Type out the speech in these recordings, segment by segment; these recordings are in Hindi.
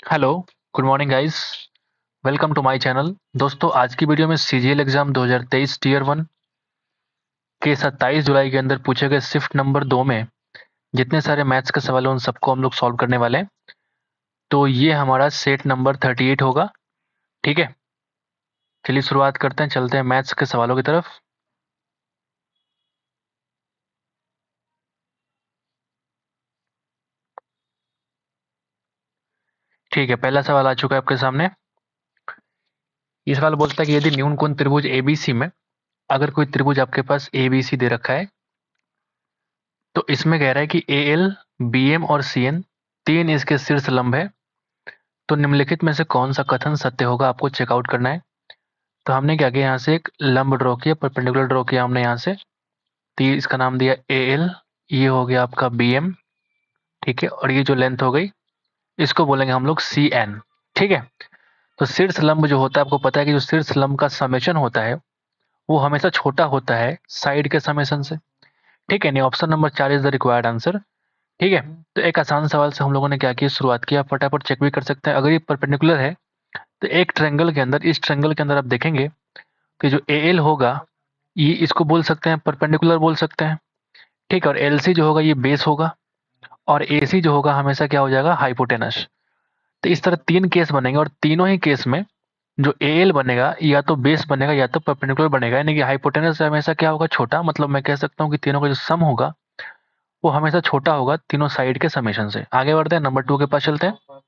Hello, good morning guys. Welcome to my channel. दोस्तों, आज की वीडियो में सीजीएल एग्जाम 2023 टीयर 1 के 27 जुलाई के अंदर पूछे गए शिफ्ट नंबर 2 में जितने सारे मैथ्स के सवाल हैं उन सबको हम लोग सॉल्व करने वाले हैं। तो ये हमारा सेट नंबर 38 होगा। ठीक है, चलिए शुरुआत करते हैं, चलते हैं मैथ्स के सवालों की तरफ। ठीक है, पहला सवाल आ चुका है आपके सामने। ये सवाल बोलता है कि यदि न्यून कोण त्रिभुज एबीसी में अगर कोई त्रिभुज आपके पास एबीसी दे रखा है तो इसमें कह रहा है कि ए एल बी एम और सी एन तीन इसके शीर्ष लंब है, तो निम्नलिखित में से कौन सा कथन सत्य होगा, आपको चेकआउट करना है। तो हमने क्या किया, यहाँ से एक लंब ड्रॉ किया, परपेंडिकुलर ड्रॉ किया हमने यहाँ से। तो ये इसका नाम दिया ए एल, ये हो गया आपका बी एम। ठीक है, और ये जो लेंथ हो गई इसको बोलेंगे हम लोग सी एन। ठीक है, तो शीर्ष लंब जो होता है, आपको पता है कि जो शीर्ष लंब का समेशन होता है वो हमेशा छोटा होता है साइड के समेशन से। ठीक है, नहीं, option number 4 is the required answer. ठीक है, तो एक आसान सवाल से हम लोगों ने क्या किया, शुरुआत किया। फटाफट चेक भी कर सकते हैं, अगर ये परपेंडिकुलर है तो एक ट्रायंगल के अंदर, इस ट्रायंगल के अंदर आप देखेंगे कि जो ए एल होगा ये इसको बोल सकते हैं परपेंडिकुलर बोल सकते हैं। ठीक है, और एल सी जो होगा ये बेस होगा, और ए सी जो होगा हमेशा क्या हो जाएगा, हाइपोटेनस। तो इस तरह तीन केस बनेंगे, और तीनों ही केस में जो ए एल बनेगा या तो बेस बनेगा या तो परपेंडिकुलर बनेगा, यानी कि हाइपोटेनस हमेशा क्या होगा, छोटा। मतलब मैं कह सकता हूँ कि तीनों का जो सम होगा वो हमेशा छोटा होगा तीनों साइड के समेशन से। आगे बढ़ते हैं, नंबर 2 के पास चलते हैं।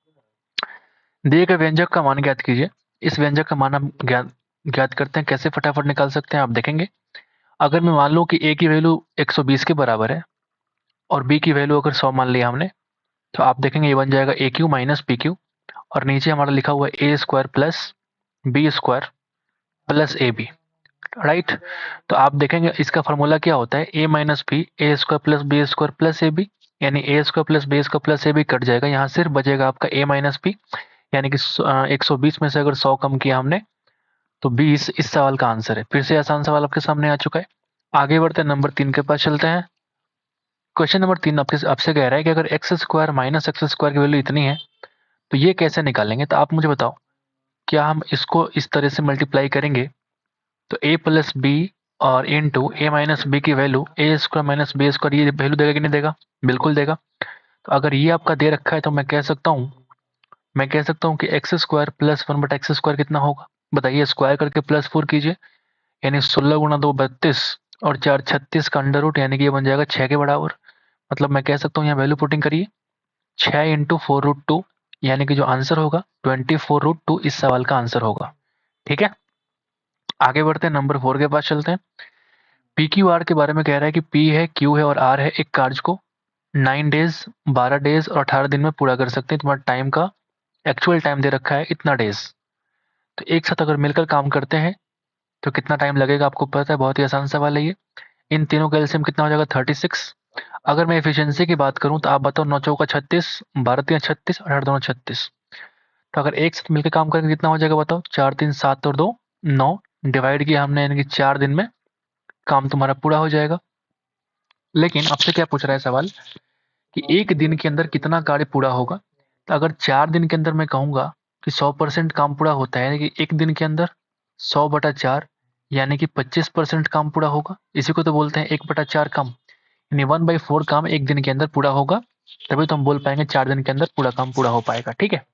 दिए गए व्यंजक का मान ज्ञात कीजिए। इस व्यंजक का मान हम ज्ञात ज्ञात करते हैं, कैसे फटाफट निकाल सकते हैं आप देखेंगे। अगर मैं मान लूँ कि ए की वैल्यू 120 के बराबर है और बी की वैल्यू अगर 100 मान लिया हमने, तो आप देखेंगे ये बन जाएगा a cube minus b cube, और नीचे हमारा लिखा हुआ है ए square plus B square plus a b. Right, तो आप देखेंगे इसका फॉर्मूला क्या होता है, a minus b a square plus B square plus a b, यानी a square plus B square plus a b cut जाएगा, यहाँ सिर्फ बचेगा आपका ए माइनस पी। यानी कि 120 में से अगर 100 कम किया हमने तो 20 इस सवाल का आंसर है। फिर से आसान सवाल आपके सामने आ चुका है। आगे बढ़ते हैं, नंबर 3 के पास चलते हैं। क्वेश्चन नंबर 3 आपसे कह रहा है कि अगर x square minus x square की वैल्यू इतनी है तो ये कैसे निकालेंगे। तो आप मुझे बताओ, क्या हम इसको इस तरह से मल्टीप्लाई करेंगे तो ए प्लस बी और इन टू ए माइनस बी की वैल्यू ए स्क्वायर माइनस बी स्क्वायर, ये वैल्यू देगा कि नहीं देगा, बिल्कुल देगा। तो अगर ये आपका दे रखा है तो मैं कह सकता हूँ कि एक्स स्क्वायर प्लस 1 बटा एक्स स्क्वायर कितना होगा, बताइए। स्क्वायर करके प्लस 4 कीजिए, यानी 16 गुना 2 32 और 4 36 का अंडर रूट, यानी कि ये बन जाएगा 6 के बराबर। मतलब मैं कह सकता हूँ यहाँ वैल्यू पुटिंग करिए, 6 इंटू 4 रूट 2, यानी कि जो आंसर होगा 24 रूट 2 इस सवाल का आंसर होगा। ठीक है, आगे बढ़ते हैं, नंबर 4 के पास चलते हैं। पी क्यू आर के बारे में कह रहा है कि पी है, क्यू है और आर है, एक कार्य को 9 डेज 12 डेज और 18 दिन में पूरा कर सकते हैं। तुम्हारा टाइम का एक्चुअल टाइम दे रखा है इतना डेज। तो एक साथ अगर मिलकर काम करते हैं तो कितना टाइम लगेगा, आपको पता है, बहुत ही आसान सवाल है ये। इन तीनों का एलसीएम कितना हो जाएगा, 36। अगर मैं एफिशिएंसी की बात करूं तो आप बताओ, 9 चौका 36, 12 3 36 और 8 दोनों 36। तो अगर एक साथ मिलकर काम करेंगे कितना हो जाएगा बताओ, 4 3 7 और 2 9, डिवाइड किया हमने, यानी कि 4 दिन में काम तुम्हारा पूरा हो जाएगा। लेकिन आपसे क्या पूछ रहा है सवाल कि एक दिन के अंदर कितना कार्य पूरा होगा। तो अगर 4 दिन के अंदर मैं कहूंगा कि 100% काम पूरा होता है, यानी कि एक दिन के अंदर 100/4, यानी कि 25% काम पूरा होगा। इसी को तो बोलते हैं 1/4 काम, यानी 1/4 काम एक दिन के अंदर पूरा होगा। तभी तो हम बोल पाएंगे 4 दिन के अंदर पूरा काम पूरा हो पाएगा। ठीक है,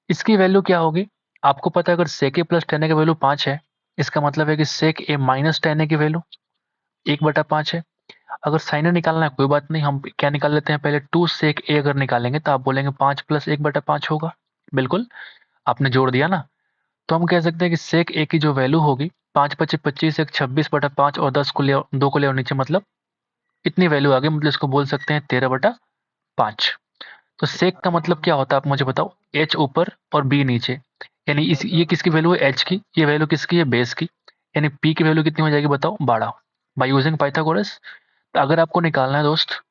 इसकी वैल्यू क्या होगी, आपको पता है, अगर सेक ए प्लस टेन ए की वैल्यू 5 है, इसका मतलब है कि सेक ए माइनस टेन ए की वैल्यू 1/5 है। अगर साइन ए निकालना है कोई बात नहीं, हम क्या निकाल लेते हैं, पहले 2 सेक ए अगर निकालेंगे तो आप बोलेंगे 5 प्लस 1/5 होगा। बिल्कुल, आपने जोड़ दिया ना। तो हम कह सकते हैं कि सेक ए की जो वैल्यू होगी, 5 पच्चीस 25, एक 26/5 और 10 को ले 2 को ले और नीचे, मतलब इतनी वैल्यू आ गई, मतलब इसको बोल सकते हैं 13/5। तो सेक का मतलब क्या होता है आप मुझे बताओ, एच ऊपर और बी नीचे, यानी इस ये किसकी वैल्यू है, एच की। ये वैल्यू किसकी है, बेस की। यानी पी की वैल्यू कितनी हो जाएगी बताओ, 12, बाय यूजिंग पाइथागोरस। तो अगर आपको निकालना है दोस्त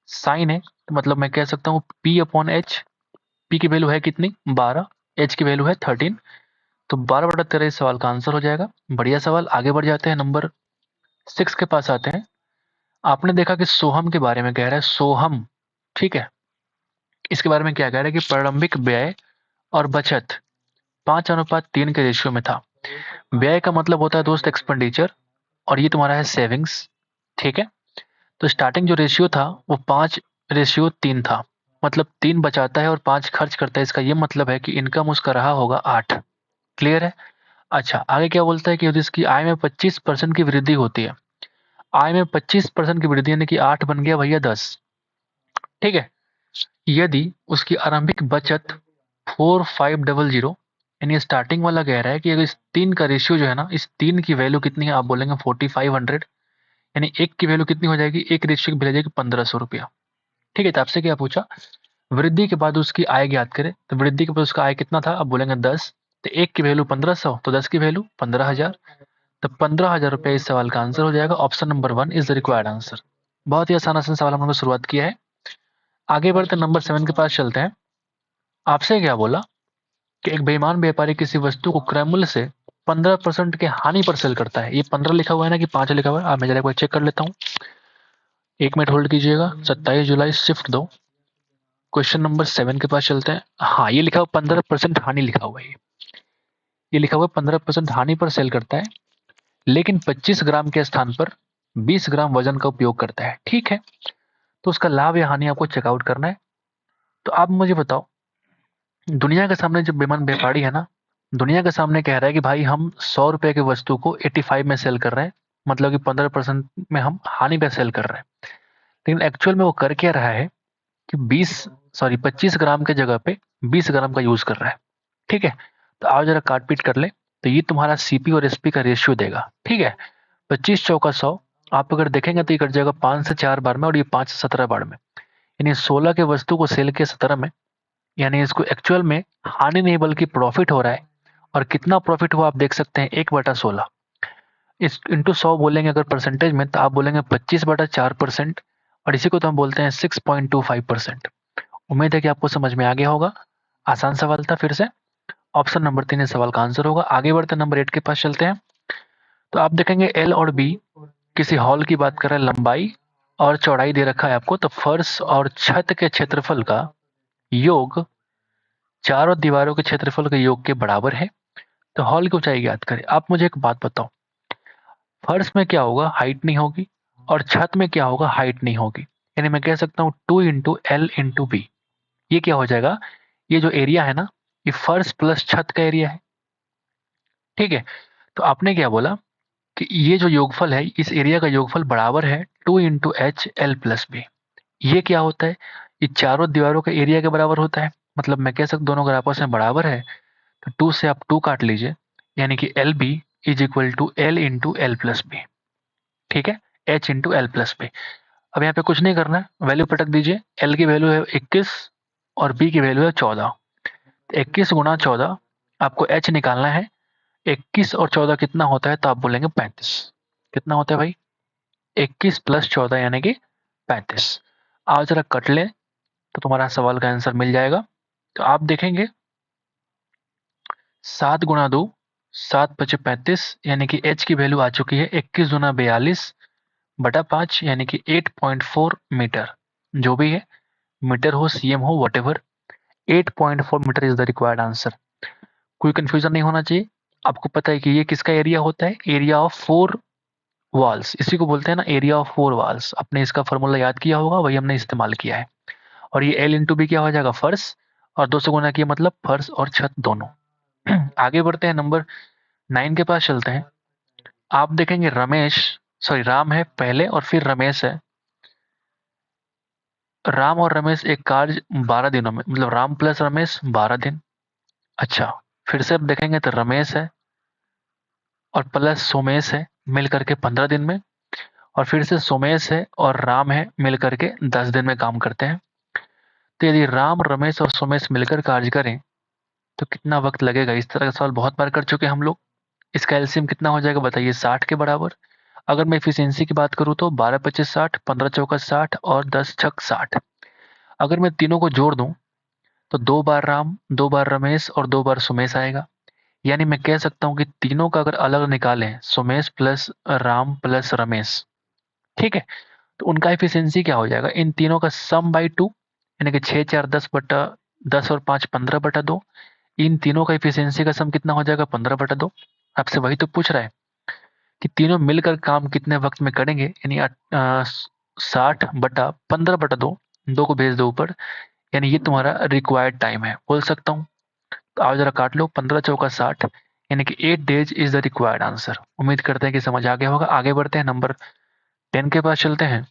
साइन है, तो मतलब मैं कह सकता हूँ पी अपॉन एच। पी की वैल्यू है कितनी, 12, एच की वैल्यू है 13। तो 12/13 इस सवाल का आंसर हो जाएगा। बढ़िया सवाल, आगे बढ़ जाते हैं, नंबर 6 के पास आते हैं। आपने देखा कि सोहम के बारे में कह रहा है, सोहम। ठीक है, इसके बारे में क्या कह रहा है कि प्रारंभिक व्यय और बचत 5:3 के रेशियो में था। व्यय का मतलब होता है दोस्त एक्सपेंडिचर, और ये तुम्हारा है सेविंग्स। ठीक है, तो स्टार्टिंग जो रेशियो था वो 5:3 था, मतलब 3 बचाता है और 5 खर्च करता है। इसका ये मतलब है कि इनकम उसका रहा होगा 8। क्लियर है? अच्छा, आगे क्या बोलता है कि यदि इसकी आय में 25% की वृद्धि होती है, आय में 25% की वृद्धि यानी कि 8 बन गया भैया 10। ठीक है, यदि उसकी आरंभिक बचत 4500, यानी स्टार्टिंग वाला कह रहा है कि अगर इस 3 का रेशियो जो है ना, इस 3 की वैल्यू कितनी है, आप बोलेंगे 4500, यानी एक की वैल्यू कितनी हो जाएगी, एक रेशियो की वैल्यू जाएगी 1500 रुपया। ठीक है, तो आपसे क्या पूछा, वृद्धि के बाद उसकी आय ज्ञात करें। तो वृद्धि के बाद उसका आय कितना था, अब बोलेंगे 10। तो एक की वैल्यू 1500, तो 10 की वैल्यू 15,000। तो 15,000 रुपये इस सवाल का आंसर हो जाएगा। Option number 1 is the required answer. बहुत ही आसान आसान सवाल हम लोगों ने शुरुआत किया है। आगे बढ़ते नंबर 7 के पास चलते हैं। आपसे क्या बोला कि एक बेईमान व्यापारी किसी वस्तु को क्रय मूल्य से 15% के हानि पर सेल करता है। ये 15 लिखा हुआ है ना कि 5 लिखा हुआ है, आप मैं जरा एक बार चेक कर लेता हूँ। 1 मिनट होल्ड कीजिएगा। 27 जुलाई शिफ्ट 2, क्वेश्चन नंबर 7 के पास चलते हैं। हाँ, ये लिखा हुआ 15% हानि लिखा हुआ है। ये लिखा हुआ 15% हानि पर सेल करता है, लेकिन 25 ग्राम के स्थान पर 20 ग्राम वजन का उपयोग करता है। ठीक है, तो उसका लाभ या हानि आपको चेकआउट करना है। तो आप मुझे बताओ, दुनिया के सामने जो बेईमान व्यापारी है ना, दुनिया के सामने कह रहा है कि भाई हम 100 रुपए की वस्तु को 85 में सेल कर रहे हैं, मतलब कि 15% में हम हानि पे सेल कर रहे हैं। लेकिन एक्चुअल में वो कर क्या रहा है कि 25 ग्राम के जगह पे 20 ग्राम का यूज कर रहा है। ठीक है, तो आओ जरा काट पीट कर ले। तो ये तुम्हारा सीपी और एसपी का रेशियो देगा। ठीक है, 25 चौका 100, आप अगर देखेंगे तो ये कट जाएगा 5 से 4 बार में, और ये 5 से 17 बार में, यानी 16 के वस्तु को सेल किया 17 में, यानी इसको एक्चुअल में हानि नहीं बल्कि प्रॉफिट हो रहा है। और कितना प्रॉफिट हुआ आप देख सकते हैं, 1/16। इस इंटू 100 बोलेंगे अगर परसेंटेज में, तो आप बोलेंगे 25/4%, और इसी को तो हम बोलते हैं 6.25%। उम्मीद है कि आपको समझ में आ गया होगा। आसान सवाल था। फिर से ऑप्शन नंबर 3 इस सवाल का आंसर होगा। आगे बढ़ते नंबर 8 के पास चलते हैं। तो आप देखेंगे एल और बी किसी हॉल की बात कर रहे हैं, लंबाई और चौड़ाई दे रखा है आपको। तो फर्श और छत के क्षेत्रफल का योग चारों दीवारों के क्षेत्रफल के योग के बराबर है। तो हॉल की ऊंचाई ज्ञात करें। आप मुझे एक बात बताओ, फर्श में क्या होगा, हाइट नहीं होगी, और छत में क्या होगा, हाइट नहीं होगी। यानी मैं कह सकता हूँ 2 × L × B। ये क्या हो जाएगा, ये जो एरिया है ना, ये फर्श प्लस छत का एरिया है। ठीक है, तो आपने क्या बोला कि ये जो योगफल है, इस एरिया का योगफल बराबर है 2 × H L + B। ये क्या होता है, ये चारों दीवारों के एरिया के बराबर होता है। मतलब मैं कह सकता दोनों अगर आपस में बराबर है, तो 2 से आप 2 काट लीजिए, यानी कि LB is equal to L × L + B। ठीक है, H × L + B। अब यहाँ पे कुछ नहीं करना है, वैल्यू पटक दीजिए। L की वैल्यू है 21 और B की वैल्यू है 14। 21 × 14 आपको H निकालना है। 21 और 14 कितना होता है, तो आप बोलेंगे 35। कितना होता है भाई, 21 + 14 यानी कि 35। आप जरा कट लें तो तुम्हारा सवाल का आंसर मिल जाएगा। तो आप देखेंगे 7 × 2 7 × 5 = 35, यानी कि H की वैल्यू आ चुकी है 21 दूना 42/5, यानी कि 8.4 मीटर। जो भी है, मीटर हो, सीएम हो, whatever, 8.4 metre is the required answer. कोई कंफ्यूजन नहीं होना चाहिए। आपको पता है कि ये किसका एरिया होता है, एरिया ऑफ 4 वॉल्स। इसी को बोलते हैं ना, एरिया ऑफ 4 वॉल्स। आपने इसका फॉर्मूला याद किया होगा, वही हमने इस्तेमाल किया है। और ये L × B क्या हो जाएगा, फर्श, और 2 से गुना किया मतलब फर्श और छत दोनों। आगे बढ़ते हैं, नंबर 9 के पास चलते हैं। आप देखेंगे रमेश, सॉरी राम है पहले और फिर रमेश है। राम और रमेश एक कार्य 12 दिनों में, मतलब राम प्लस रमेश 12 दिन। अच्छा, फिर से अब देखेंगे तो रमेश है और प्लस सोमेश है, मिल करके 15 दिन में। और फिर से सोमेश है और राम है, मिल करके 10 दिन में काम करते हैं। तो यदि राम, रमेश और सोमेश मिलकर कार्य करें तो कितना वक्त लगेगा। इस तरह का सवाल बहुत बार कर चुके हैं हम लोग। इसका एलसीएम कितना हो जाएगा बताइए, 60 के बराबर। अगर मैं एफिशिएंसी की बात करूं तो 12 × 25 = 60, 15 × 4 = 60 और 10 × 6 = 60। अगर मैं तीनों को जोड़ दूं तो 2 बार राम, 2 बार रमेश और 2 बार सुमेश आएगा। यानी मैं कह सकता हूं कि तीनों का अगर अलग निकालें, सुमेश प्लस राम प्लस रमेश, ठीक है, तो उनका एफिशिएंसी क्या हो जाएगा, इन तीनों का सम बाई 2, यानी कि 6 × 4 = 10 और 5 = 15/2, इन तीनों का एफिशिएंसी का सम कितना हो जाएगा? 15/2। आपसे वही तो पूछ रहा है कि तीनों मिलकर काम कितने वक्त में करेंगे, यानी 60/15/2, दो को भेज दो ऊपर, यानी ये तुम्हारा रिक्वायर्ड टाइम है बोल सकता हूँ। तो आओ जरा काट लो, 15 चौका 60, यानी कि 8 days is the required answer. उम्मीद करते हैं कि समझ आ गया होगा। आगे बढ़ते हैं, नंबर 10 के पास चलते हैं।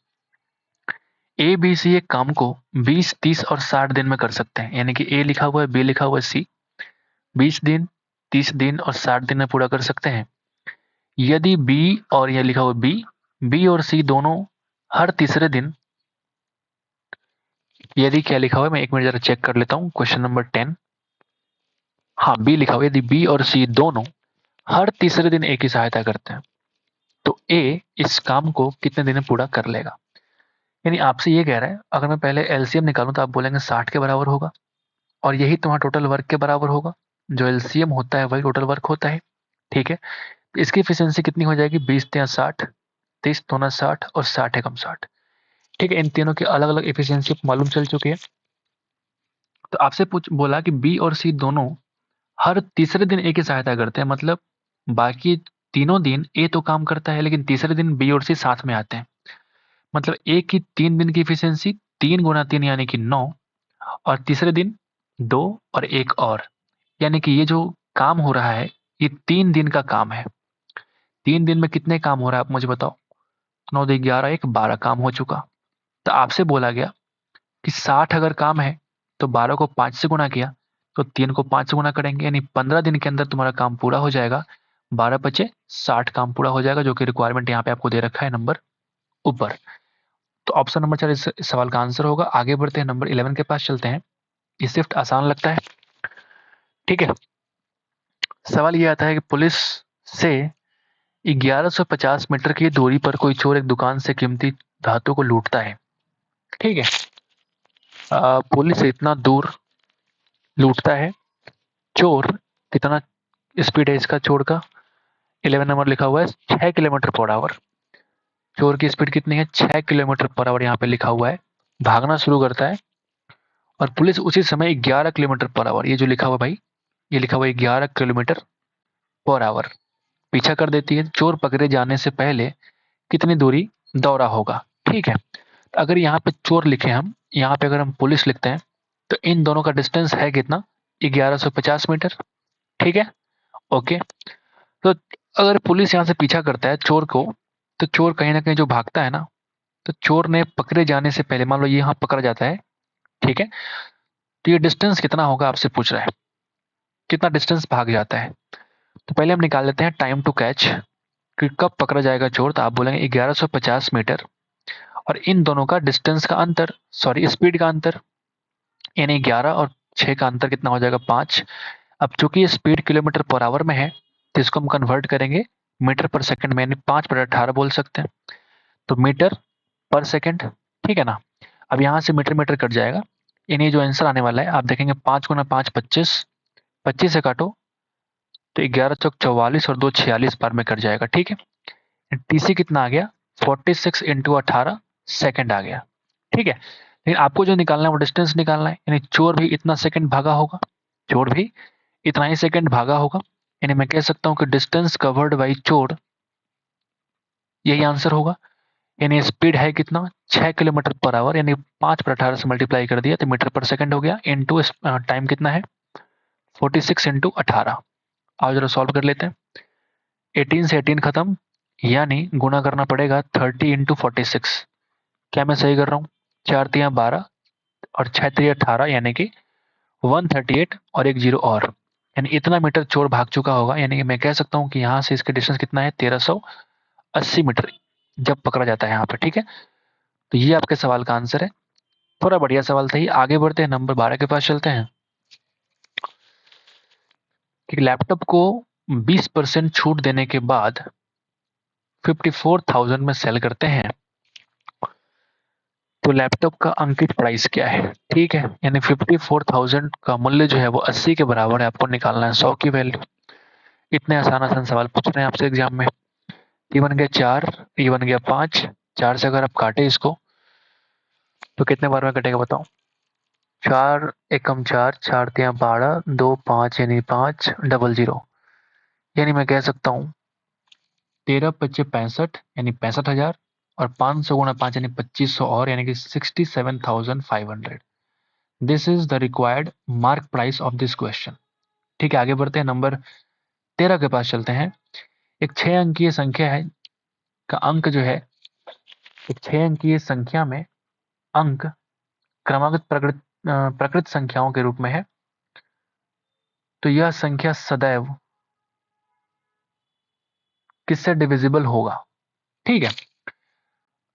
ए बी सी एक काम को 20, 30 और 60 दिन में कर सकते हैं, यानी कि ए लिखा हुआ है, बी लिखा हुआ है, सी 20 दिन, 30 दिन और 60 दिन में पूरा कर सकते हैं। यदि बी, और यह लिखा हुआ बी और सी दोनों हर तीसरे दिन, यदि क्या लिखा हुआ है मैं एक मिनट जरा चेक कर लेता हूँ। क्वेश्चन नंबर 10, हाँ बी लिखा हुआ है, यदि बी और सी दोनों हर तीसरे दिन ए की सहायता करते हैं तो ए इस काम को कितने दिन में पूरा कर लेगा। यानी आपसे ये कह रहा है, अगर मैं पहले एलसीएम निकालूं तो आप बोलेंगे 60 के बराबर होगा, और यही तुम्हारा टोटल वर्क के बराबर होगा। जो एलसीएम होता है वही टोटल वर्क होता है, ठीक है। तो इसकी एफिशिएंसी कितनी हो जाएगी? 20×60, 30×60 और 60×60, ठीक है। इन तीनों की अलग अलग एफिशिएंसी मालूम चल चुकी है। तो आपसे पूछ बोला कि बी और सी दोनों हर तीसरे दिन ए की सहायता करते हैं, मतलब बाकी तीनों दिन ए तो काम करता है, लेकिन तीसरे दिन बी और सी साथ में आते हैं। मतलब ए की 3 दिन की एफिशिएंसी 3×3 यानी कि 9, और तीसरे दिन 2 और एक और, यानी कि ये जो काम हो रहा है ये 3 दिन का काम है। 3 दिन में कितने काम हो रहा है आप मुझे बताओ? 9, 2, 11, 1, 12 काम हो चुका। तो आपसे बोला गया कि 60 अगर काम है तो 12 को 5 से गुणा किया, तो 3 को 5 से गुणा करेंगे, यानी 15 दिन के अंदर तुम्हारा काम पूरा हो जाएगा। 12×5 = 60 काम पूरा हो जाएगा, जो कि रिक्वायरमेंट यहाँ पे आपको दे रखा है नंबर ऊपर। तो ऑप्शन नंबर 4 इस सवाल का आंसर होगा। आगे बढ़ते हैं, नंबर 11 के पास चलते हैं। ये शिफ्ट आसान लगता है, ठीक है। सवाल ये आता है कि पुलिस से 1150 मीटर की दूरी पर कोई चोर एक दुकान से कीमती धातु को लूटता है, ठीक है। पुलिस से इतना दूर लूटता है, चोर कितना स्पीड है इसका चोर का? 11 नंबर लिखा हुआ है 6 किलोमीटर पर आवर। चोर की स्पीड कितनी है? 6 किलोमीटर पर आवर यहाँ पे लिखा हुआ है। भागना शुरू करता है और पुलिस उसी समय 11 किलोमीटर पर आवर, ये जो लिखा हुआ भाई, ये लिखा हुआ है 11 किलोमीटर पर आवर पीछा कर देती है। चोर पकड़े जाने से पहले कितनी दूरी दौड़ा होगा, ठीक है। अगर यहाँ पे चोर लिखे हम, यहाँ पे अगर हम पुलिस लिखते हैं तो इन दोनों का डिस्टेंस है कितना? 1150 मीटर, ठीक है, ओके। तो अगर पुलिस यहाँ से पीछा करता है चोर को, तो चोर कहीं ना कहीं जो भागता है ना, तो चोर ने पकड़े जाने से पहले, मान लो ये यहाँ पकड़ा जाता है, ठीक है, तो ये डिस्टेंस कितना होगा आपसे पूछ रहा है, कितना डिस्टेंस भाग जाता है। तो पहले हम निकाल लेते हैं टाइम टू कैच, कि कब पकड़ा जाएगा चोर। तो आप बोलेंगे 1150 मीटर, और इन दोनों का डिस्टेंस का अंतर, सॉरी स्पीड का अंतर, यानी 11 और 6 का अंतर कितना हो जाएगा? 5। अब चूंकि ये स्पीड किलोमीटर पर आवर में है, तो इसको हम कन्वर्ट करेंगे मीटर पर सेकंड में, यानी 5/18 बोल सकते हैं। तो मीटर पर सेकंड, ठीक है ना। अब यहाँ से मीटर मीटर कट जाएगा, यानी जो आंसर आने वाला है आप देखेंगे 5×5 25, 25 से काटो तो 11×4 = 44 और 2 46 बार में कट जाएगा, ठीक है। टीसी कितना आ गया? 46×18 सेकंड आ गया, ठीक है। लेकिन आपको जो निकालना है वो डिस्टेंस निकालना है, यानी चोर भी इतना सेकंड भागा होगा, चोर भी इतना ही सेकंड भागा होगा, यानी मैं कह सकता हूँ कि डिस्टेंस कवर्ड बाई चोर, यही आंसर होगा। यानी स्पीड है कितना? 6 किलोमीटर पर आवर, यानी 5/18 से मल्टीप्लाई कर दिया तो मीटर पर सेकंड हो गया, इंटू टाइम कितना है? 46×18। आओ जरा सॉल्व कर लेते हैं। 18 से 18 खत्म, यानी गुना करना पड़ेगा 30×46। क्या मैं सही कर रहा हूँ? 4×3 = 12 और 6×3 = 18, यानी कि 138 और एक जीरो और, यानी इतना मीटर चोर भाग चुका होगा। यानी कि मैं कह सकता हूँ कि यहाँ से इसका डिस्टेंस कितना है? 1380 मीटर जब पकड़ा जाता है यहाँ पे, ठीक है। तो ये आपके सवाल का आंसर है। थोड़ा बढ़िया सवाल था ये। आगे बढ़ते हैं, नंबर 12 के पास चलते हैं। कि लैपटॉप को 20% छूट देने के बाद 54,000 में सेल करते हैं, तो लैपटॉप का अंकित प्राइस क्या है, ठीक है। यानी 54,000 का मूल्य जो है वो 80 के बराबर है, आपको निकालना है 100 की वैल्यू। इतने आसान आसान सवाल पूछ रहे हैं आपसे एग्जाम में। ये बन गया 4, ये बन गया 5, 4 से अगर आप काटे इसको तो कितने बार में कटेगा बताओ? 4 एकम 4, 4 तिया 12, 2 5 यानी 5 डबल 0, यानी मैं कह सकता हूँ 13 पच्चे 65 यानी 65,000 और 500 गुणा 5 यानी 2500 और यानी कि 67,500। This is the required mark price of this question. ठीक है, आगे बढ़ते हैं, नंबर 13 के पास चलते हैं। एक 6 अंकीय संख्या है का अंक जो है, एक 6 अंकीय संख्या में अंक क्रमागत प्रकृत संख्याओं के रूप में है, तो यह संख्या सदैव किससे डिविजिबल होगा। ठीक है,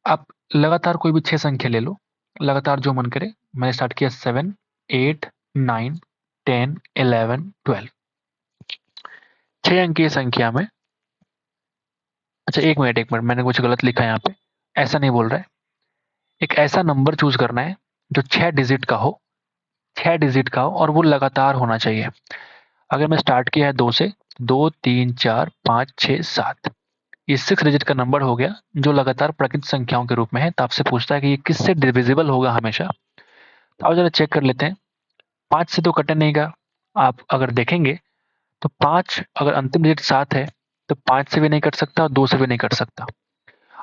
आप लगातार कोई भी 6 संख्या ले लो, लगातार जो मन करे। मैंने स्टार्ट किया 7 8 9 10 11 12, 6 अंकीय संख्या में। अच्छा एक मिनट मैंने कुछ गलत लिखा है यहाँ पे, ऐसा नहीं बोल रहा है। एक ऐसा नंबर चूज करना है जो 6 डिजिट का हो, 6 डिजिट का हो और वो लगातार होना चाहिए। अगर मैं स्टार्ट किया है 2 से, 2 3 4 5 6 7, ये 6 डिजिट का नंबर हो गया जो लगातार प्रकृत संख्याओं के रूप में है। तो आपसे पूछता है कि ये किससे डिविजिबल होगा हमेशा। तो आप जरा चेक कर लेते हैं। 5 से तो कटे नहीं का, आप अगर देखेंगे तो 5 अगर अंतिम डिजिट 7 है तो 5 से भी नहीं कट सकता और 2 से भी नहीं कट सकता।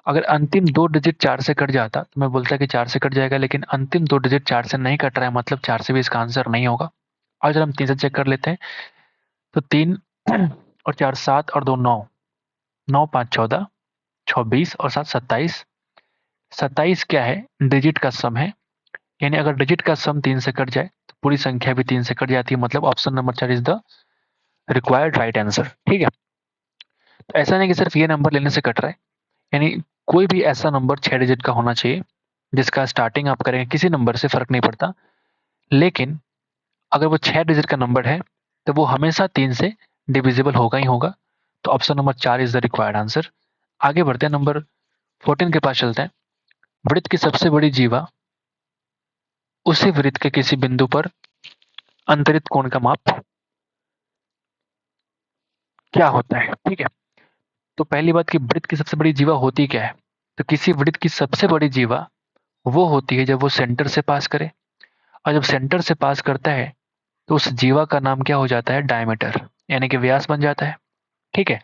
अगर अंतिम 2 डिजिट 4 से कट जाता तो मैं बोलता कि 4 से कट जाएगा, लेकिन अंतिम 2 डिजिट 4 से नहीं कट रहा है, मतलब 4 से भी इसका आंसर नहीं होगा। और जब हम 3 से चेक कर लेते हैं तो 3 और 4 7 और 2 9, 9 5 14, 26 और 7 27। 27 क्या है, डिजिट का सम है, यानी अगर डिजिट का सम 3 से कट जाए तो पूरी संख्या भी 3 से कट जाती है, मतलब option number 4 is the required right answer. ठीक है, तो ऐसा नहीं कि सिर्फ ये नंबर लेने से कट रहा है, यानी कोई भी ऐसा नंबर 6 डिजिट का होना चाहिए जिसका स्टार्टिंग आप करेंगे किसी नंबर से, फर्क नहीं पड़ता, लेकिन अगर वो 6 डिजिट का नंबर है तो वो हमेशा 3 से डिविजिबल होगा ही होगा। तो option number 4 is the required answer. आगे बढ़ते हैं, नंबर 14 के पास चलते हैं। वृत्त की सबसे बड़ी जीवा उसी वृत्त के किसी बिंदु पर अंतरित कोण का माप क्या होता है। ठीक है, तो पहली बात कि वृत्त की सबसे बड़ी जीवा होती क्या है, तो किसी वृत्त की सबसे बड़ी जीवा वो होती है जब वो सेंटर से पास करे, और जब सेंटर से पास करता है तो उस जीवा का नाम क्या हो जाता है, डायमीटर, यानी कि व्यास बन जाता है। ठीक है,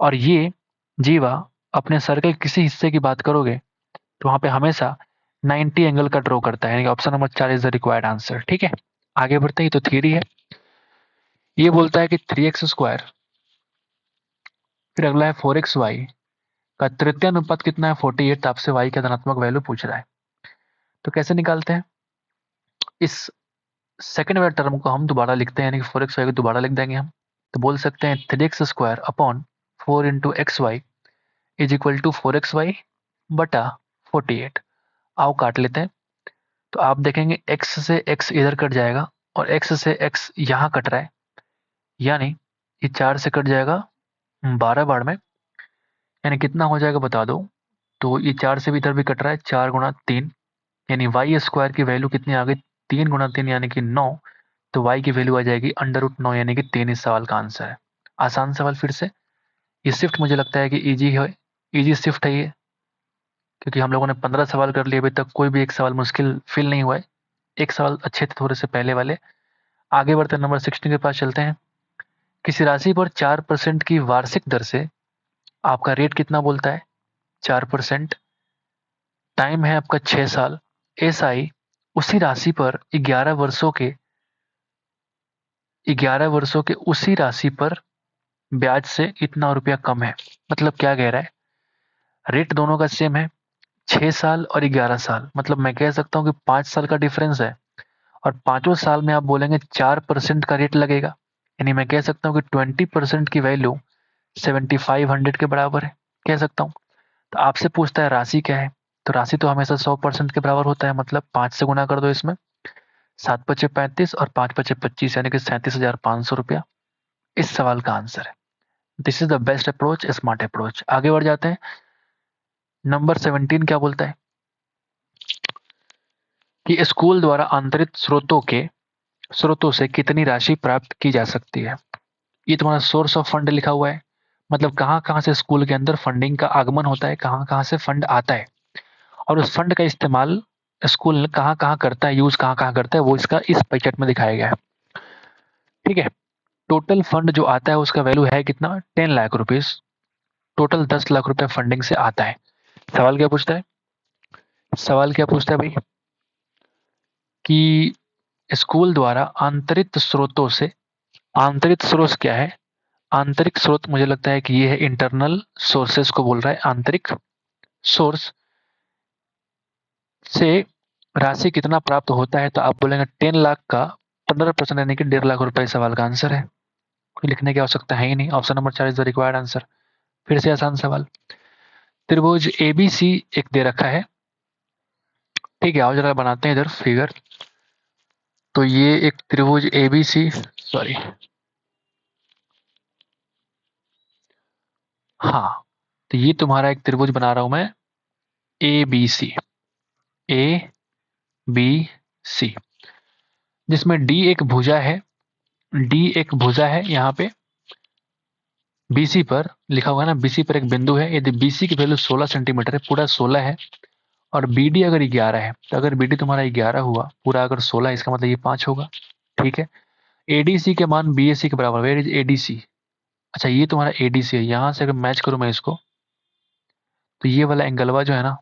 और ये जीवा अपने सर्कल किसी हिस्से की बात करोगे तो वहां पे हमेशा 90 एंगल का ड्रॉ करता है, यानी कि option number 4 is the required answer. ठीक है, आगे बढ़ते हैं, तो थ्योरी है, ये बोलता है कि 3x², फिर अगला है 4xy का तृतीय अनुपात कितना है, 48। आपसे y का धनात्मक वैल्यू पूछ रहा है, तो कैसे निकालते हैं। इस सेकंड वाले टर्म को हम दोबारा लिखते हैं, यानी कि 4xy को दोबारा लिख देंगे हम। तो बोल सकते हैं 3x² upon 4 into xy is equal to 4xy बटा 48। आओ काट लेते हैं, तो आप देखेंगे x से x इधर कट जाएगा और x से x यहाँ कट रहा है, यानी ये 4 से कट जाएगा 12 बार में, यानी कितना हो जाएगा बता दो। तो ये 4 से भी इधर भी कट रहा है, 4 गुणा 3, यानी y² की वैल्यू कितनी आ गई, 3 गुणा 3 यानी कि 9। तो y की वैल्यू आ जाएगी √9, यानी कि 3 इस सवाल का आंसर है। आसान सवाल फिर से, ये शिफ्ट मुझे लगता है कि इजी है, इजी शिफ्ट है ये, क्योंकि हम लोगों ने 15 सवाल कर लिए, अभी तक कोई भी एक सवाल मुश्किल फील नहीं हुआ है। एक सवाल अच्छे थे थोड़े से पहले वाले। आगे बढ़ते नंबर 16 के पास चलते हैं। किसी राशि पर 4% की वार्षिक दर से आपका रेट कितना बोलता है, 4%, टाइम है आपका 6 साल, एसआई उसी राशि पर 11 वर्षों के उसी राशि पर ब्याज से इतना रुपया कम है। मतलब क्या कह रहा है, रेट दोनों का सेम है, 6 साल और 11 साल, मतलब मैं कह सकता हूँ कि 5 साल का डिफरेंस है, और पांचों साल में आप बोलेंगे 4% का रेट लगेगा, यानी मैं कह सकता हूँ कि 20% की वैल्यू 7500 के बराबर है, कह सकता हूँ। तो आपसे पूछता है राशि क्या है, तो राशि तो हमेशा 100% के बराबर होता है, मतलब 5 से गुना कर दो इसमें, 7 पचे 35 और 5 पचे 25, यानी कि 37,500 रुपया इस सवाल का आंसर है। This is the best approach, smart approach. आगे बढ़ जाते हैं, नंबर 17 क्या बोलता है कि स्कूल द्वारा आंतरिक स्रोतों से कितनी राशि प्राप्त की जा सकती है। ये तुम्हारा सोर्स ऑफ फंड लिखा हुआ है, मतलब कहाँ कहाँ से स्कूल के अंदर फंडिंग का आगमन होता है, कहाँ कहाँ से फंड आता है, और उस फंड का इस्तेमाल स्कूल कहाँ कहाँ करता है, यूज कहाँ कहाँ करता है, वो इसका इस पैकेट में दिखाया गया है। ठीक है, टोटल फंड जो आता है उसका वैल्यू है कितना, 10 लाख रुपीज। टोटल 10 लाख रुपए फंडिंग से आता है। सवाल क्या पूछता है, सवाल क्या पूछता है भाई, कि स्कूल द्वारा आंतरिक स्रोतों से, आंतरिक स्रोत क्या है, आंतरिक स्रोत मुझे लगता है कि ये है इंटरनल सोर्सेस को बोल रहा है, आंतरिक सोर्स से राशि कितना प्राप्त होता है, तो आप बोलेंगे 10 लाख का 15% यानी कि 1.5 लाख रुपए सवाल का आंसर है। कोई लिखने की आवश्यकता है ही नहीं, option number 4 is the required answer. फिर से आसान सवाल, त्रिभुज एबीसी एक दे रखा है। ठीक है, आओ जरा बनाते हैं इधर फिगर। तो ये एक त्रिभुज एबीसी, सॉरी, हाँ, तो ये तुम्हारा एक त्रिभुज बना रहा हूं मैं, A B C, A B C, जिसमें डी एक भुजा है, डी एक भुजा है यहाँ पे, बीसी पर लिखा हुआ है ना, बीसी पर एक बिंदु है, यदि बीसी की वैल्यू 16 सेंटीमीटर है, पूरा 16 है, और बीडी अगर 11 है, तो अगर बीडी तुम्हारा 11 हुआ, पूरा अगर 16 है, इसका मतलब ये 5 होगा। ठीक है, एडीसी के मान बीएसी के बराबर, वेयर इज एडीसी, अच्छा ये तुम्हारा एडीसी है, यहाँ से अगर मैच करूँ मैं इसको, तो ये वाला एंगलवा जो है ना,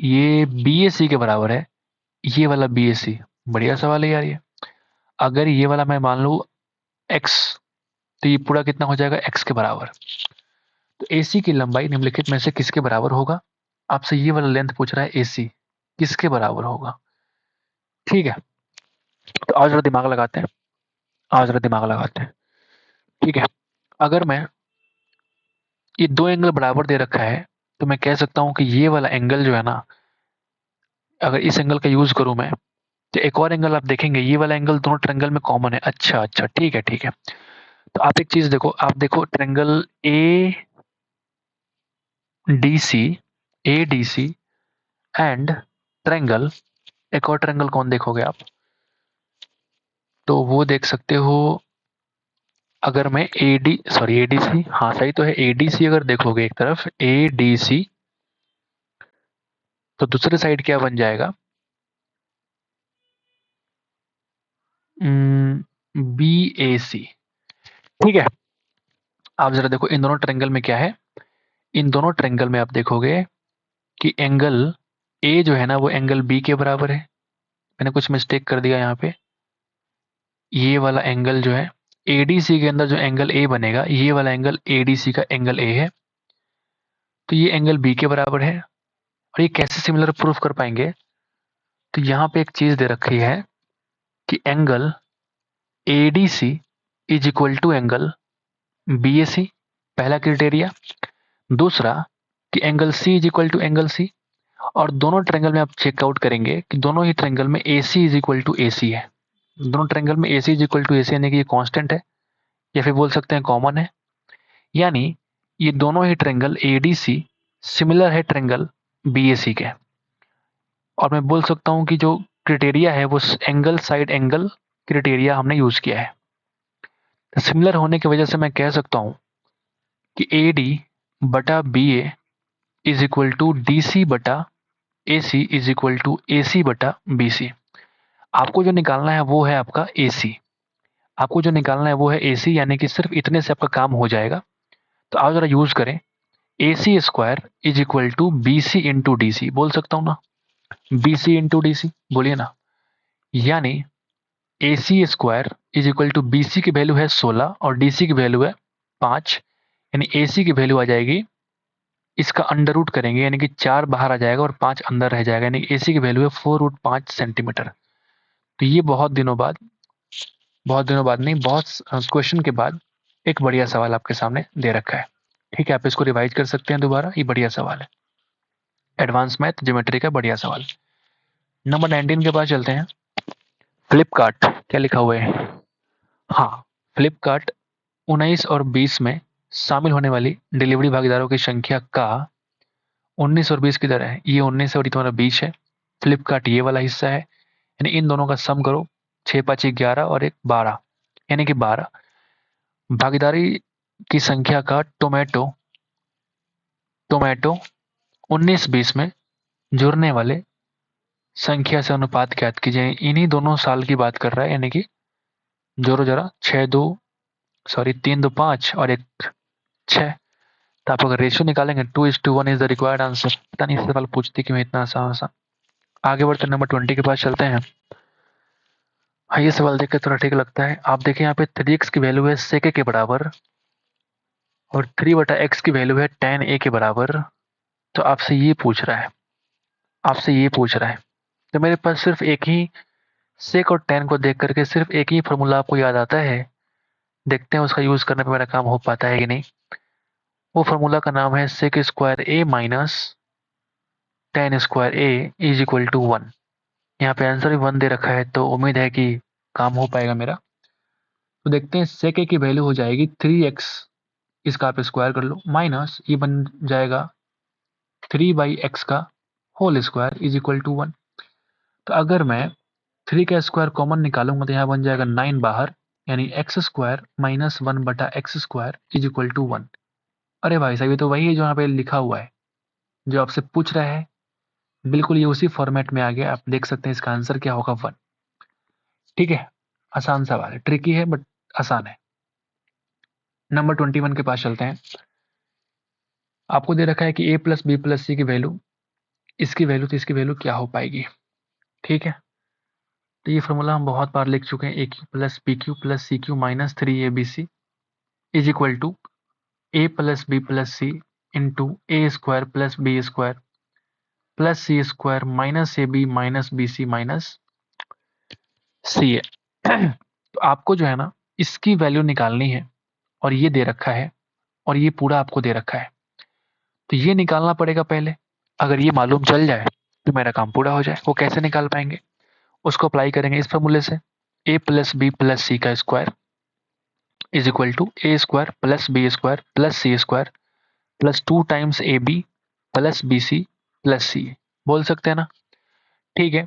ये बीएसी के बराबर है, ये वाला बीएसी। बढ़िया सवाल है यार ये। अगर ये वाला मैं मान लूँ एक्स, तो ये पूरा कितना हो जाएगा, एक्स के बराबर। तो एसी की लंबाई निम्नलिखित में से किसके बराबर होगा, आपसे ये वाला लेंथ पूछ रहा है, एसी किसके बराबर होगा। ठीक है, तो आज जरा दिमाग लगाते हैं, आज जरा दिमाग लगाते हैं। ठीक है, अगर मैं ये दो एंगल बराबर दे रखा है, तो मैं कह सकता हूं कि ये वाला एंगल जो है ना, अगर इस एंगल का यूज करूं मैं, तो एक और एंगल आप देखेंगे, ये वाला एंगल दोनों ट्रायंगल में कॉमन है। अच्छा अच्छा, ठीक है ठीक है। तो आप एक चीज देखो, आप देखो triangle A D C, A D C and triangle, एक और ट्रायंगल कौन देखोगे आप, तो वो देख सकते हो, अगर मैं एडी, सॉरी एडीसी, हाँ सही तो है, एडीसी अगर देखोगे एक तरफ एडीसी, तो दूसरे साइड क्या बन जाएगा, बी ए सी। ठीक है, आप जरा देखो इन दोनों ट्रायंगल में क्या है, इन दोनों ट्रायंगल में आप देखोगे कि एंगल ए जो है ना, वो एंगल बी के बराबर है। मैंने कुछ मिस्टेक कर दिया यहाँ पे, ये वाला एंगल जो है एडीसी के अंदर जो एंगल ए बनेगा, ये वाला एंगल एडीसी का एंगल ए है, तो ये एंगल बी के बराबर है। और ये कैसे सिमिलर प्रूफ कर पाएंगे, तो यहाँ पे एक चीज दे रखी है कि angle ADC is equal to angle BAC, पहला क्राइटेरिया। दूसरा कि angle C is equal to angle C, और दोनों ट्रायंगल में आप चेकआउट करेंगे कि दोनों ही ट्रायंगल में ए C is equal to A सी है। दोनों ट्रायंगल में ए C is equal to A सी यानी कि ये कांस्टेंट है, या फिर बोल सकते हैं कॉमन है, यानी ये दोनों ही triangle A D C similar है ट्रायंगल बी ए सी के। और मैं बोल सकता हूँ कि जो क्राइटेरिया है वो एंगल साइड एंगल क्राइटेरिया हमने यूज किया है। तो सिमिलर होने की वजह से मैं कह सकता हूँ कि ए डी बटा B A is equal to D C बटा A C is equal to A C बटा बी सी। आपको जो निकालना है वो है आपका ए सी, आपको जो निकालना है वो है ए सी, यानी कि सिर्फ इतने से आपका काम हो जाएगा। तो आप जरा यूज करें, A C square is equal to B C into D C, बोल सकता हूँ ना, B C into D C, बोलिए ना, यानी A C square is equal to B C की वैल्यू है 16 और डी सी की वैल्यू है 5, यानी ए सी की वैल्यू आ जाएगी, इसका अंडर रूट करेंगे यानी कि 4 बाहर आ जाएगा और 5 अंदर रह जाएगा, यानी ए सी की वैल्यू है 4√5 सेंटीमीटर। तो ये बहुत दिनों बाद, बहुत दिनों बाद नहीं, बहुत क्वेश्चन के बाद एक बढ़िया सवाल आपके सामने दे रखा है। ठीक है, आप इसको रिवाइज कर सकते हैं दोबारा, ये बढ़िया सवाल है, एडवांस मैथ ज्योमेट्री का बढ़िया सवाल। नंबर 19 के पास चलते हैं। फ्लिपकार्ट, क्या लिखा हुआ है, हाँ, फ्लिपकार्ट 19 और 20 में शामिल होने वाली डिलीवरी भागीदारों की संख्या का 19 और 20 किधर है, ये 19 है और ये तुम्हारा 20 है। फ्लिपकार्ट ये वाला हिस्सा है, यानी इन दोनों का सम करो, 6 5 11 और एक 12, यानी कि 12। भागीदारी की संख्या का टोमेटो, टोमेटो 19 20 में जुड़ने वाले संख्या से अनुपात ज्ञात कीजिए। इन्हीं दोनों साल की बात कर रहा है, यानी कि जोरो जरा 3 2 5 और 1 6। तो आप अगर रेशियो निकालेंगे 2:1 इज द रिक्वायर्ड आंसर। पता नहीं सवाल पूछती क्यों इतना आसान आसान। आगे बढ़ते नंबर 20 के पास चलते हैं। हाँ, ये सवाल देख के थोड़ा ठीक लगता है। आप देखें यहाँ पे 3x की वैल्यू है sec के बराबर और 3/x की वैल्यू है tan a के बराबर। तो आपसे ये पूछ रहा है। तो मेरे पास सिर्फ एक ही sec और tan को देख करके सिर्फ एक ही फॉर्मूला आपको याद आता है। देखते हैं उसका यूज करने पे मेरा काम हो पाता है कि नहीं। वो फॉर्मूला का नाम है sec square a minus tan square a is equal to 1। यहाँ पे आंसर भी 1 दे रखा है, तो उम्मीद है कि काम हो पाएगा मेरा। तो देखते हैं sec a की वैल्यू हो जाएगी 3x, इसका आप स्क्वायर कर लो, माइनस ये बन जाएगा 3/x का whole square is equal to 1। तो अगर मैं 3 का स्क्वायर कॉमन निकालूंगा तो यहाँ बन जाएगा 9 बाहर, यानी X square minus 1/x square is equal to 1। अरे भाई साहब, ये तो वही है जो यहाँ पे लिखा हुआ है, जो आपसे पूछ रहा है। बिल्कुल ये उसी फॉर्मेट में आ गया। आप देख सकते हैं इसका आंसर क्या होगा, 1। ठीक है, आसान सवाल है, ट्रिकी है बट आसान है। नंबर 21 के पास चलते हैं। आपको दे रखा है कि a plus B plus C की वैल्यू, इसकी वैल्यू तो इसकी वैल्यू क्या हो पाएगी। ठीक है, तो ये फॉर्मूला हम बहुत बार लिख चुके हैं। A cube plus b cube plus c cube minus 3abc is equal to a plus B plus c into a square plus B square plus C square minus a b minus b c minus c a. तो आपको जो है ना इसकी वैल्यू निकालनी है, और ये दे रखा है और ये पूरा आपको दे रखा है। तो ये निकालना पड़ेगा पहले। अगर ये मालूम चल जाए तो मेरा काम पूरा हो जाए। वो कैसे निकाल पाएंगे, उसको अप्लाई करेंगे इस फॉर्मूले से। a plus B plus c का square is equal to a square plus B square plus C square plus 2 times a B plus B C plus c. बोल सकते हैं ना। ठीक है,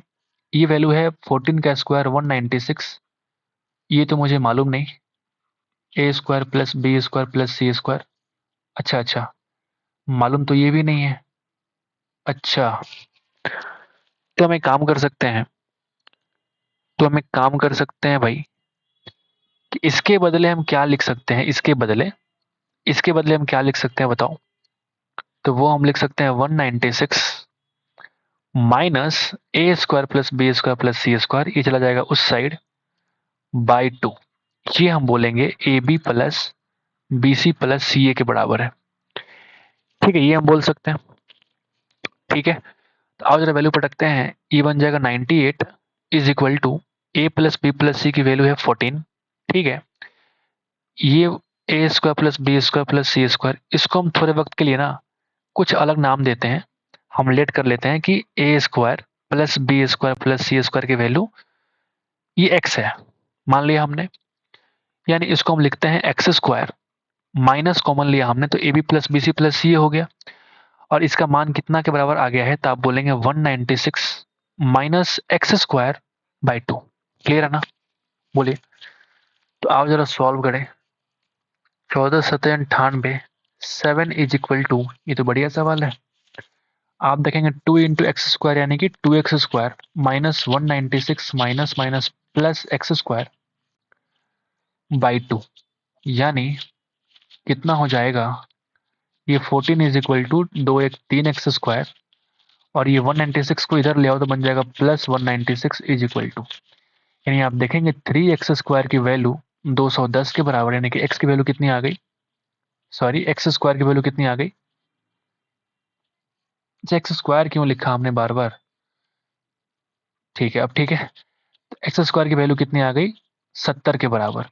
ये वैल्यू है 14 का स्क्वायर 196। ये तो मुझे मालूम नहीं। A square plus B square plus C square, अच्छा, मालूम तो ये भी नहीं है। अच्छा, तो हम एक काम कर सकते हैं, भाई, कि इसके बदले हम क्या लिख सकते हैं। इसके बदले हम क्या लिख सकते हैं बताओ। तो वो हम लिख सकते हैं 196 minus a square plus B square plus C square, ये चला जाएगा उस साइड, बाई 2। ये हम बोलेंगे a B plus B C plus C a के बराबर है। ठीक है, ये हम बोल सकते हैं। ठीक है, तो आओ जरा वैल्यू पटकते हैं। ये बन जाएगा 98 is equal to A plus B plus C की वैल्यू है 14। ठीक है, ये A square plus B square plus C square, इसको हम थोड़े वक्त के लिए ना कुछ अलग नाम देते हैं। हम लेट कर लेते हैं कि A square plus B square plus C square की वैल्यू ये एक्स है, मान लिया हमने। यानी इसको हम लिखते हैं एक्स स्क्वायर, माइनस कॉमन लिया हमने तो A B plus B C plus C हो गया। और इसका मान कितना के बराबर आ गया है, तो आप बोलेंगे 196 minus x square by 2। Clear है ना, बोलिए। तो आप जरा सॉल्व करें। 14×7 = 98, 7 इज इक्वल टू, ये तो बढ़िया सवाल है। आप देखेंगे 2 इंटू एक्स स्क्वायर यानी कि 2x square minus 196 minus minus plus x square by 2, यानी कितना हो जाएगा। ये 14 is equal to 2 1 3x square, और ये 196 को इधर ले आओ तो बन जाएगा प्लस 196 इज इक्वल टू, यानी आप देखेंगे 3x स्क्वायर की वैल्यू 210 के बराबर, यानी कि x की वैल्यू कितनी आ गई, सॉरी एक्स स्क्वायर की वैल्यू कितनी आ गई। अच्छा, एक्स स्क्वायर क्यों लिखा हमने बार बार। ठीक है, अब ठीक है। तो एक्स स्क्वायर की वैल्यू कितनी आ गई, 70 के बराबर।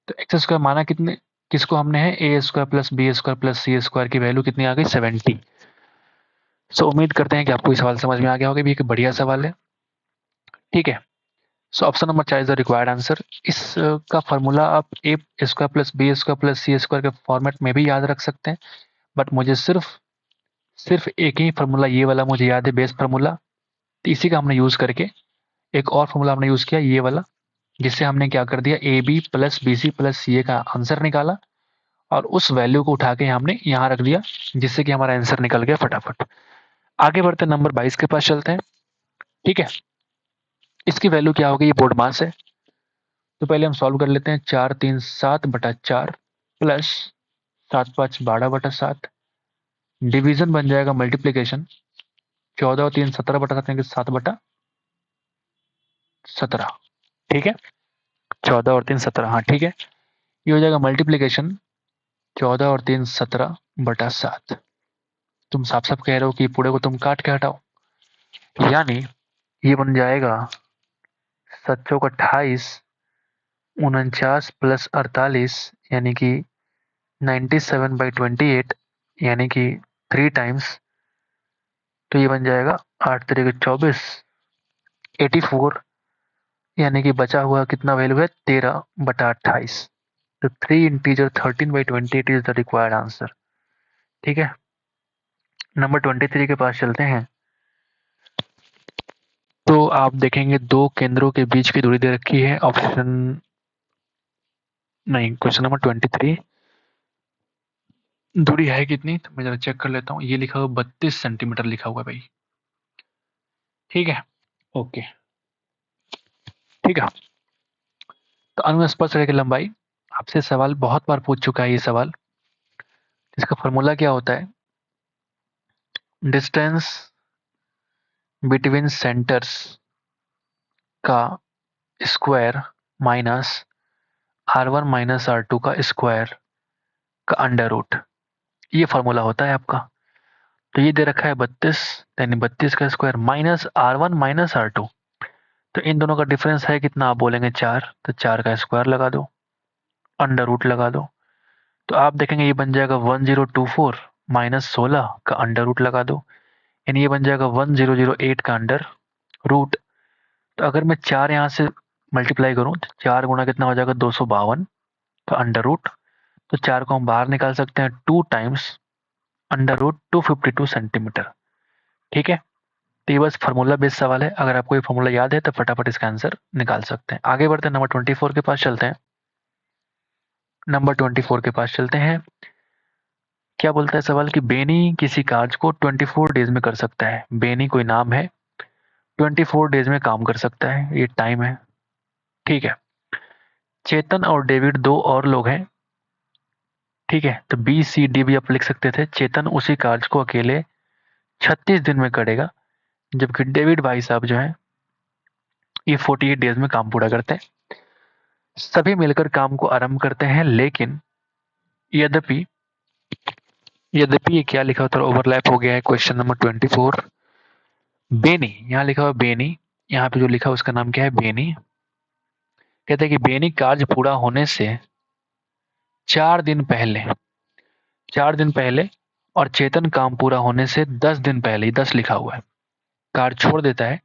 तो एक्स स्क्वायर माना कितने, किसको हमने है, ए square plus B square plus सी स्क्वायर की वैल्यू कितनी आ गई, 70। सो उम्मीद करते हैं कि आपको ये सवाल समझ में आ गया होगा। भी एक बढ़िया सवाल है। ठीक है, so option number 4 is the required answer. इसका फॉर्मूला आप A square plus B square plus C square के फॉर्मेट में भी याद रख सकते हैं, बट मुझे सिर्फ सिर्फ एक ही फार्मूला, ये वाला मुझे याद है, बेस फार्मूला। तो इसी का हमने यूज करके एक और फार्मूला हमने यूज किया, ये वाला, जिससे हमने क्या कर दिया, A B plus B C plus C A का आंसर निकाला, और उस वैल्यू को उठा के हमने यहाँ रख दिया, जिससे कि हमारा आंसर निकल गया फटाफट। आगे बढ़ते नंबर 22 के पास चलते हैं। ठीक है, इसकी वैल्यू क्या होगी, ये बोर्ड मास है। तो पहले हम सॉल्व कर लेते हैं। 4 3 7/4 प्लस 7 5 12/7 डिवीजन बन जाएगा मल्टीप्लीकेशन। 14 और 3 17/7 यानी कि 7/17। ठीक है, 14 और 3 17, हाँ ठीक है। ये हो जाएगा मल्टीप्लीकेशन 14 और 3 17/7। तुम साफ साफ कह रहे हो कि पूरे को तुम काट के हटाओ, यानी ये बन जाएगा 7 चौक 28, 49 प्लस 48 यानी कि 97/28 यानी कि 3 टाइम्स। तो ये बन जाएगा 8 3 24, 84 यानी कि बचा हुआ कितना वैल्यू है, 13/28। तो 3 integer 13/28 is the required answer. ठीक है, नंबर 23 के पास चलते हैं। तो आप देखेंगे दो केंद्रों के बीच की दूरी दे रखी है। ऑप्शन नहीं, क्वेश्चन नंबर 23 दूरी है कितनी, तो मैं जरा चेक कर लेता हूँ। ये लिखा हुआ 32 सेंटीमीटर लिखा हुआ है भाई। ठीक है, ओके, ठीक है। तो अनुस्पर्श रेखा की लंबाई, आपसे सवाल बहुत बार पूछ चुका है ये सवाल। इसका फॉर्मूला क्या होता है, डिस्टेंस बिटवीन सेंटर्स का square minus R1 minus R2 का स्क्वायर का अंडर रूट, ये फॉर्मूला होता है आपका। तो ये दे रखा है 32, यानी 32 का square minus R1 minus R2। तो इन दोनों का डिफरेंस है कितना, आप बोलेंगे 4, तो 4 का स्क्वायर लगा दो, अंडर रूट लगा दो। तो आप देखेंगे ये बन जाएगा 1024 माइनस 16 का अंडर रूट लगा दो, यानी ये बन जाएगा 1008 का अंडर रूट। तो अगर मैं 4 यहाँ से मल्टीप्लाई करूँ तो 4 गुना कितना हो जाएगा, 252 का अंडर रूट। तो 4 को हम बाहर निकाल सकते हैं, 2 टाइम्स अंडर रूट 252 सेंटीमीटर। ठीक है, तो ये बस फार्मूला बेस्ड सवाल है। अगर आपको ये फार्मूला याद है तो फटाफट इसका आंसर निकाल सकते हैं। आगे बढ़ते हैं, नंबर 24 के पास चलते हैं। नंबर 24 के पास चलते हैं। क्या बोलता है सवाल कि बेनी किसी कार्य को 24 डेज में कर सकता है। बेनी कोई नाम है, 24 डेज में काम कर सकता है, ये टाइम है। ठीक है, चेतन और डेविड दो और लोग हैं। ठीक है, तो बी सी डी भी आप लिख सकते थे। चेतन उसी कार्य को अकेले 36 दिन में करेगा, जबकि डेविड भाई साहब जो है ये 48 डेज में काम पूरा करते हैं। सभी मिलकर काम को आरंभ करते हैं, लेकिन यद्यपि यद्यपि ये क्या लिखा, थोड़ा ओवरलैप हो गया है। क्वेश्चन नंबर 24, बेनी, यहाँ लिखा हुआ बेनी, यहाँ पे जो लिखा उसका नाम क्या है, बेनी। कहते हैं कि बेनी कार्य पूरा होने से 4 दिन पहले, 4 दिन पहले और चेतन काम पूरा होने से 10 दिन पहले, 10 लिखा हुआ है, कार्य छोड़ देता है।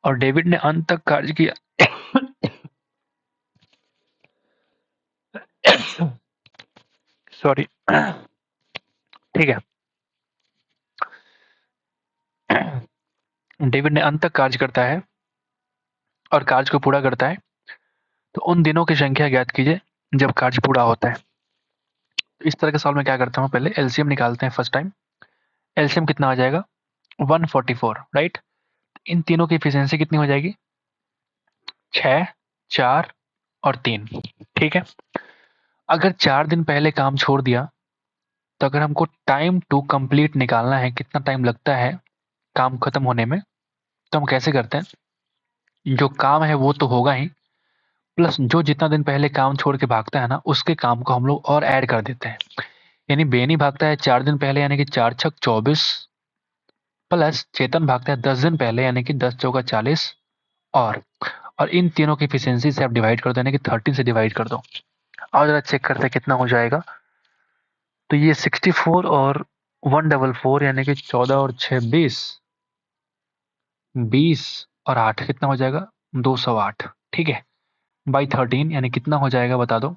और डेविड ने अंत तक कार्य किया। सॉरी, ठीक है, डेविड ने अंत तक कार्य करता है और कार्य को पूरा करता है। तो उन दिनों की संख्या ज्ञात कीजिए जब कार्य पूरा होता है। तो इस तरह के सवाल में क्या करता हूँ, पहले एलसीएम निकालते हैं फर्स्ट टाइम। एलसीएम कितना आ जाएगा, 144, राइट। इन तीनों की एफिशिएंसी कितनी हो जाएगी, 6, 4 और 3। ठीक है, अगर 4 दिन पहले काम छोड़ दिया, तो अगर हमको टाइम टू कंप्लीट निकालना है, कितना टाइम लगता है काम खत्म होने में, तो हम कैसे करते हैं, जो काम है वो तो होगा ही, प्लस जो जितना दिन पहले काम छोड़ के भागता है ना, उसके काम को हम लोग और ऐड कर देते हैं। यानी बेनी भागता है 4 दिन पहले, यानी कि 4 6 24, प्लस चेतन भागता है 10 दिन पहले, यानी कि 10 चौका 40। और और इन तीनों की एफिशिएंसी से आप डिवाइड कर दो, यानी कि 13 से डिवाइड कर दो। और जरा चेक करते हैं कितना हो जाएगा। तो ये 64 और 144, यानी कि 14 और 6 20, 20 और 8 कितना हो जाएगा, 208। ठीक है, बाई 13 यानी कितना हो जाएगा बता दो,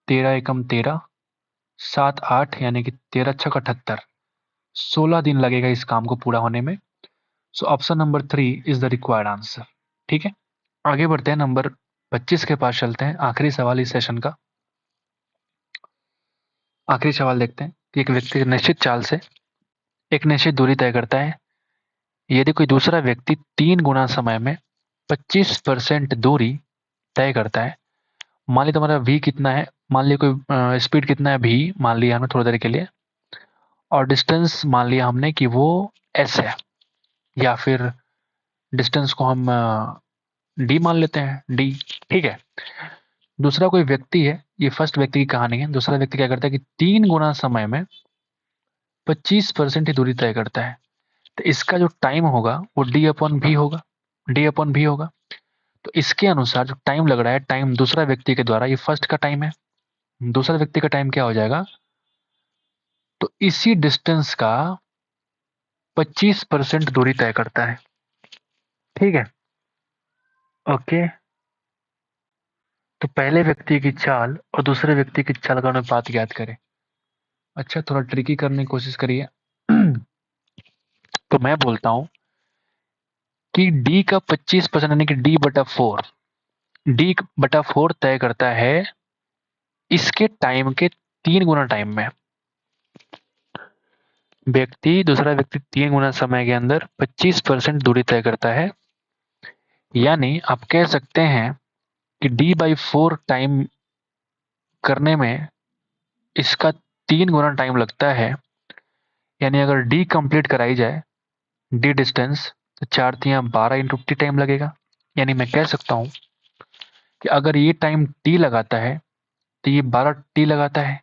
13 एकम 13, 7 8 यानी कि 13 छक 78, 16 दिन लगेगा इस काम को पूरा होने में। सो option number 3 is the required answer. ठीक है, आगे बढ़ते हैं, नंबर 25 के पास चलते हैं। आखिरी सवाल इस सेशन का, आखिरी सवाल देखते हैं कि एक व्यक्ति निश्चित चाल से एक निश्चित दूरी तय करता है। यदि कोई दूसरा व्यक्ति 3 गुना समय में 25% दूरी तय करता है, मान लिया तुम्हारा v कितना है, मान लिया कोई स्पीड कितना है v, मान लिया हमने थोड़ी देर के लिए, और डिस्टेंस मान लिया हमने कि वो s है, या फिर डिस्टेंस को हम d मान लेते हैं, d। ठीक है। दूसरा कोई व्यक्ति है, ये फर्स्ट व्यक्ति की कहानी है, दूसरा व्यक्ति क्या करता है कि 3 गुना समय में 25% ही दूरी तय करता है, तो इसका जो टाइम होगा वो d/v होगा, d/v होगा। तो इसके अनुसार जो टाइम लग रहा है, टाइम दूसरा व्यक्ति के द्वारा, ये फर्स्ट का टाइम है, दूसरा व्यक्ति का टाइम क्या हो जाएगा, तो इसी डिस्टेंस का 25% दूरी तय करता है। ठीक है, ओके। तो पहले व्यक्ति की चाल और दूसरे व्यक्ति की चाल का अनुपात ज्ञात करें। अच्छा, थोड़ा ट्रिकी करने की कोशिश करिए। तो मैं बोलता हूं कि d का 25% यानी कि d/4, d/4 तय करता है इसके टाइम के 3 गुना टाइम में। दूसरा व्यक्ति 3 गुना समय के अंदर 25% दूरी तय करता है, यानी आप कह सकते हैं कि d/4 टाइम करने में इसका 3 गुना टाइम लगता है। यानी अगर d कंप्लीट कराई जाए, d डिस्टेंस, तो 4×3 = 12 × t टाइम लगेगा। यानी मैं कह सकता हूं कि अगर ये टाइम t लगाता है तो ये 12t लगाता है।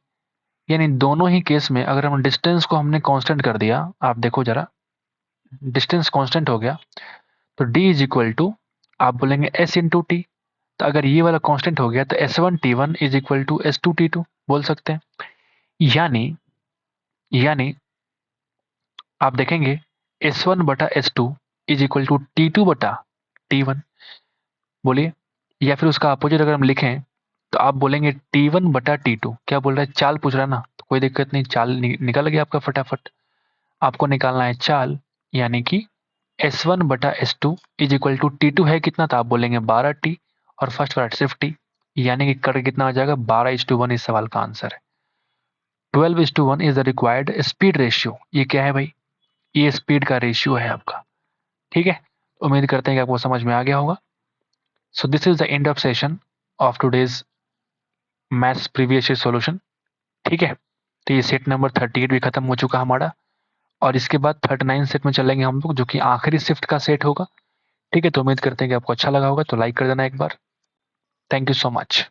यानी दोनों ही केस में अगर हम डिस्टेंस को हमने कांस्टेंट कर दिया, आप देखो जरा, डिस्टेंस कांस्टेंट हो गया, तो d = आप बोलेंगे s × t। तो अगर ये वाला कांस्टेंट हो गया तो s1t1 = s2t2 बोल सकते हैं। यानी आप देखेंगे s1/s2 = t2/t1, बोलिए। या फिर उसका अपोजिट अगर हम लिखें तो आप बोलेंगे t1/t2। क्या बोल रहा है, चाल पूछ रहा है ना, तो कोई दिक्कत नहीं, चाल निकल गया आपका फटाफट। आपको निकालना है चाल, यानी कि s1/s2 = t2 है कितना, तो आप बोलेंगे 12t, और फर्स्ट वाला सिर्फ t, यानी कि करके कितना आ जाएगा, 12:1 इस सवाल का आंसर है। 12:1 is the required speed ratio. ये क्या है भाई, ये स्पीड का रेशियो है आपका। ठीक है, उम्मीद करते हैं कि आपको समझ में आ गया होगा। So this is the end of session of today's maths previous year solution. ठीक है, तो ये सेट नंबर 38 भी खत्म हो चुका हमारा, और इसके बाद 39 सेट में चलेंगे हम लोग, जो कि आखिरी शिफ्ट का सेट होगा। ठीक है, तो उम्मीद करते हैं कि आपको अच्छा लगा होगा, तो लाइक कर देना एक बार। Thank you so much.